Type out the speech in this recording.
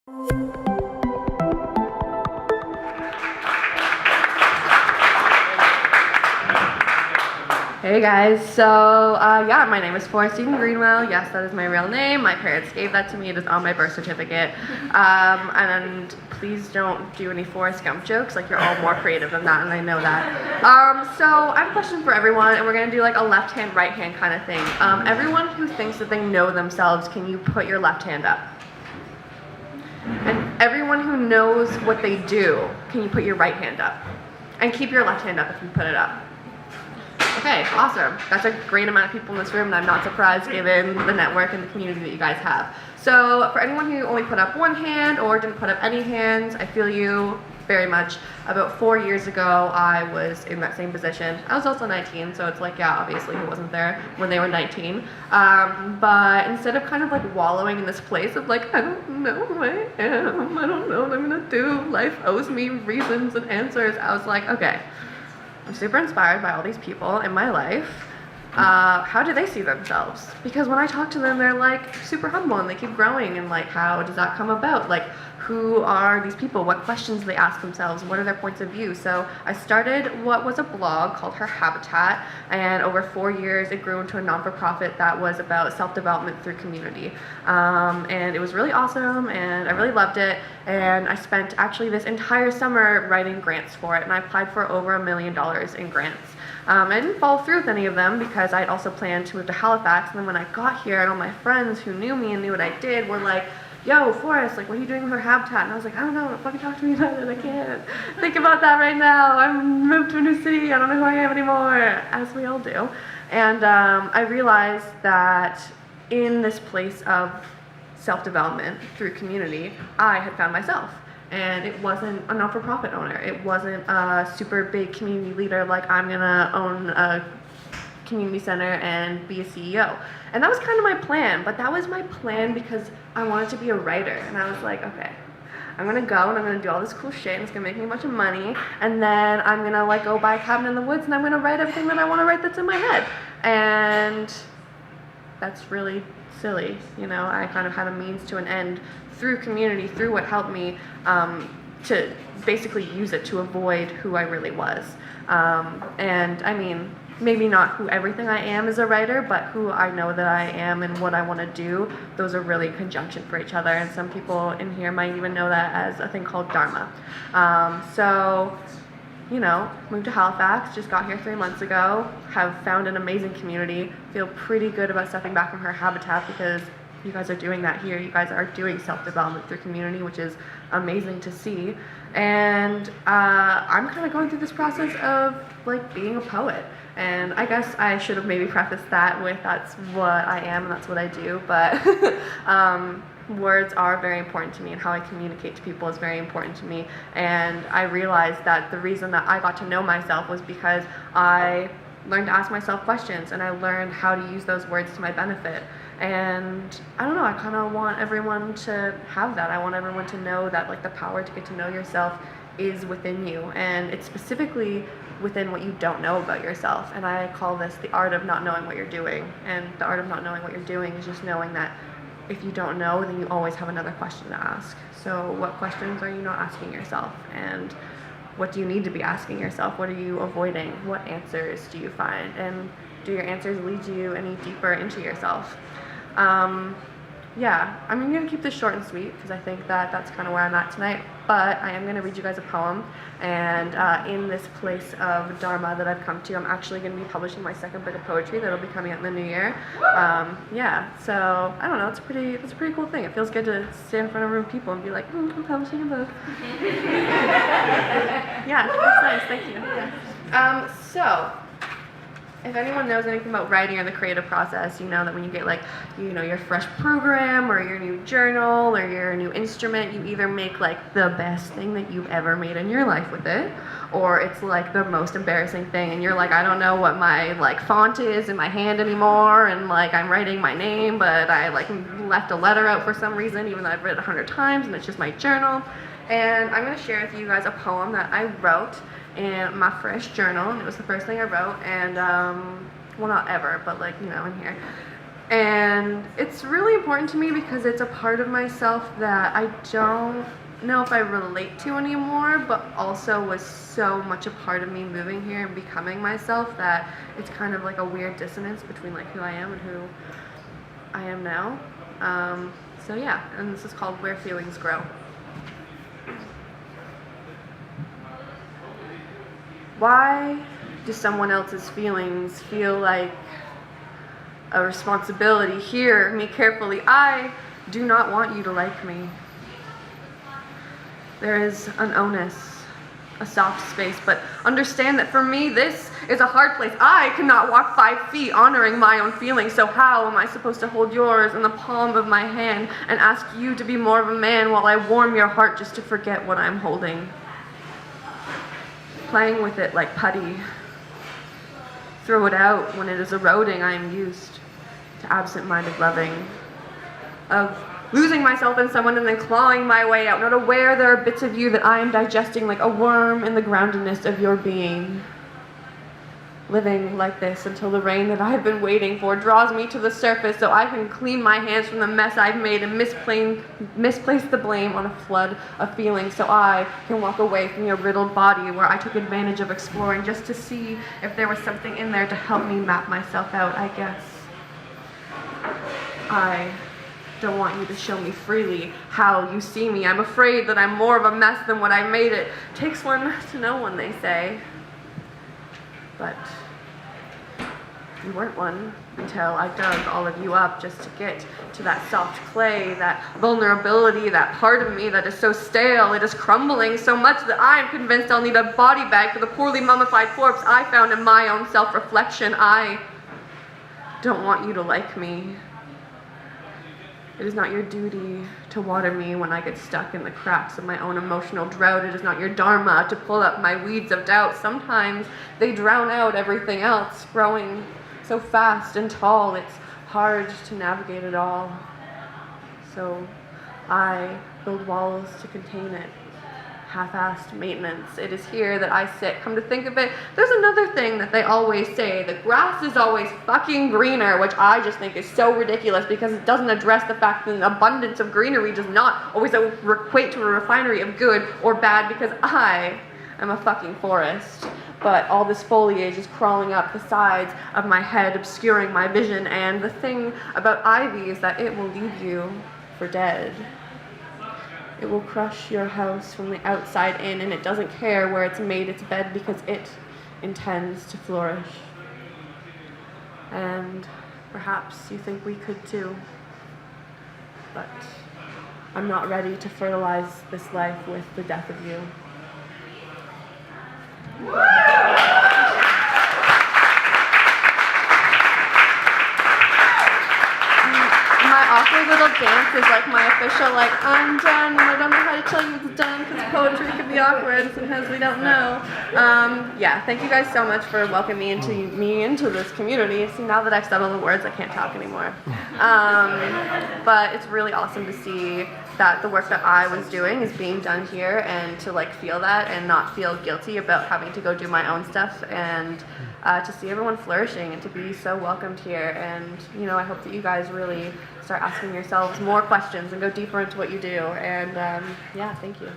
Hey guys, so yeah, my name is Eden Greenwell. Yes, that is my real name. My parents gave that to me. It is on my birth certificate. And please don't do any Forrest Gump jokes. Like, you're all more creative than that, and I know that. So I have a question for everyone, and we're gonna do like a left hand, right hand kind of thing. Everyone who thinks that they know themselves, can you put your left hand up? And everyone who knows what they do, can you put your right hand up? And keep your left hand up if you put it up. Okay, awesome. That's a great amount of people in this room, and I'm not surprised given the network and the community that you guys have. So for anyone who only put up one hand or didn't put up any hands, I feel you very much. About 4 years ago, I was in that same position. I was also 19, so it's like, yeah, obviously who wasn't there when they were 19. But instead of kind of like wallowing in this place of like, I don't know who I am, I don't know what I'm gonna do, life owes me reasons and answers, I was like, okay, I'm super inspired by all these people in my life. How do they see themselves? Because when I talk to them, they're like super humble and they keep growing, and like, how does that come about? Like, who are these people? What questions do they ask themselves? What are their points of view? So I started what was a blog called Her Habitat, and over 4 years it grew into a non-for-profit that was about self-development through community. And it was really awesome, and I really loved it, and I spent actually this entire summer writing grants for it, and I applied for over $1 million in grants. I didn't follow through with any of them because I'd also planned to move to Halifax, and then when I got here, and all my friends who knew me and knew what I did were like, yo, Forrest, like, what are you doing with Her Habitat? And I was like, I don't know, don't fucking talk to me about it, I can't think about that right now. I'm moved to a new city, I don't know who I am anymore, as we all do. And I realized that in this place of self-development through community, I had found myself. And it wasn't a not-for-profit owner. It wasn't a super big community leader like I'm gonna own a community center and be a CEO. And that was kind of my plan, but that was my plan because I wanted to be a writer. And I was like, okay, I'm gonna go and I'm gonna do all this cool shit and it's gonna make me a bunch of money, and then I'm gonna like go buy a cabin in the woods and I'm gonna write everything that I wanna write that's in my head. And that's really silly, you know. I kind of had a means to an end through community, through what helped me to basically use it to avoid who I really was. And I mean, maybe not who everything I am as a writer, but who I know that I am and what I want to do, those are really in conjunction for each other, and some people in here might even know that as a thing called Dharma. So, you know, moved to Halifax, just got here 3 months ago, have found an amazing community, feel pretty good about stepping back from Her Habitat because you guys are doing that here. You guys are doing self-development through community, which is amazing to see. And I'm kind of going through this process of like being a poet. And I guess I should have maybe prefaced that with that's what I am and that's what I do, but words are very important to me, and how I communicate to people is very important to me. And I realized that the reason that I got to know myself was because I learned to ask myself questions, and I learned how to use those words to my benefit. And I don't know, I kind of want everyone to have that. I want everyone to know that like the power to get to know yourself is within you, and it's specifically within what you don't know about yourself. And I call this the art of not knowing what you're doing. And the art of not knowing what you're doing is just knowing that if you don't know, then you always have another question to ask. So what questions are you not asking yourself? And what do you need to be asking yourself? What are you avoiding? What answers do you find? And do your answers lead you any deeper into yourself? Yeah, I'm going to keep this short and sweet because I think that that's kind of where I'm at tonight, but I am going to read you guys a poem, and in this place of Dharma that I've come to, I'm actually going to be publishing my second book of poetry that'll be coming out in the new year. Yeah, so I don't know, it's a pretty cool thing. It feels good to stand in front of a room of people and be like, I'm publishing a book. Yeah, that's nice, thank you. Yeah. So, if anyone knows anything about writing or the creative process, you know that when you get like, you know, your fresh program or your new journal or your new instrument, you either make like the best thing that you've ever made in your life with it, or it's like the most embarrassing thing and you're like, I don't know what my like font is in my hand anymore, and like I'm writing my name but I like left a letter out for some reason even though I've read it 100 times and it's just my journal. And I'm going to share with you guys a poem that I wrote in my fresh journal, and it was the first thing I wrote, and well, not ever, but like, you know, in here. And it's really important to me because it's a part of myself that I don't know if I relate to anymore, but also was so much a part of me moving here and becoming myself that it's kind of like a weird dissonance between like who I am and who I am now. So yeah, and this is called Where Feelings Grow. Why do someone else's feelings feel like a responsibility? Hear me carefully. I do not want you to like me. There is an onus, a soft space, but understand that for me this is a hard place. I cannot walk 5 feet honoring my own feelings, so how am I supposed to hold yours in the palm of my hand and ask you to be more of a man while I warm your heart just to forget what I'm holding? Playing with it like putty. Throw it out when it is eroding. I am used to absent-minded loving, of losing myself in someone and then clawing my way out, not aware there are bits of you that I am digesting like a worm in the groundedness of your being. Living like this until the rain that I've been waiting for draws me to the surface so I can clean my hands from the mess I've made and misplace the blame on a flood of feelings so I can walk away from your riddled body where I took advantage of exploring just to see if there was something in there to help me map myself out, I guess. I don't want you to show me freely how you see me. I'm afraid that I'm more of a mess than what I made it. Takes one to know one, they say. But you weren't one until I dug all of you up just to get to that soft clay, that vulnerability, that part of me that is so stale. It is crumbling so much that I am convinced I'll need a body bag for the poorly mummified corpse I found in my own self-reflection. I don't want you to like me. It is not your duty to water me when I get stuck in the cracks of my own emotional drought. It is not your dharma to pull up my weeds of doubt. Sometimes they drown out everything else, growing so fast and tall. It's hard to navigate it all. So I build walls to contain it. Half-assed maintenance. It is here that I sit. Come to think of it, there's another thing that they always say. The grass is always fucking greener, which I just think is so ridiculous because it doesn't address the fact that an abundance of greenery does not always equate to a refinery of good or bad, because I am a fucking forest. But all this foliage is crawling up the sides of my head, obscuring my vision, and the thing about ivy is that it will leave you for dead. It will crush your house from the outside in, and it doesn't care where it's made its bed because it intends to flourish. And perhaps you think we could too, but I'm not ready to fertilize this life with the death of you. My awkward little dance is like my official, like, I'm done, and I don't know how to tell you it's done, because poetry can be awkward, sometimes we don't know. Yeah, thank you guys so much for welcoming me into this community. See, now that I've said all the words, I can't talk anymore. But it's really awesome to see that the work that I was doing is being done here, and to like feel that and not feel guilty about having to go do my own stuff, and to see everyone flourishing and to be so welcomed here. And you know, I hope that you guys really start asking yourselves more questions and go deeper into what you do. And yeah, thank you.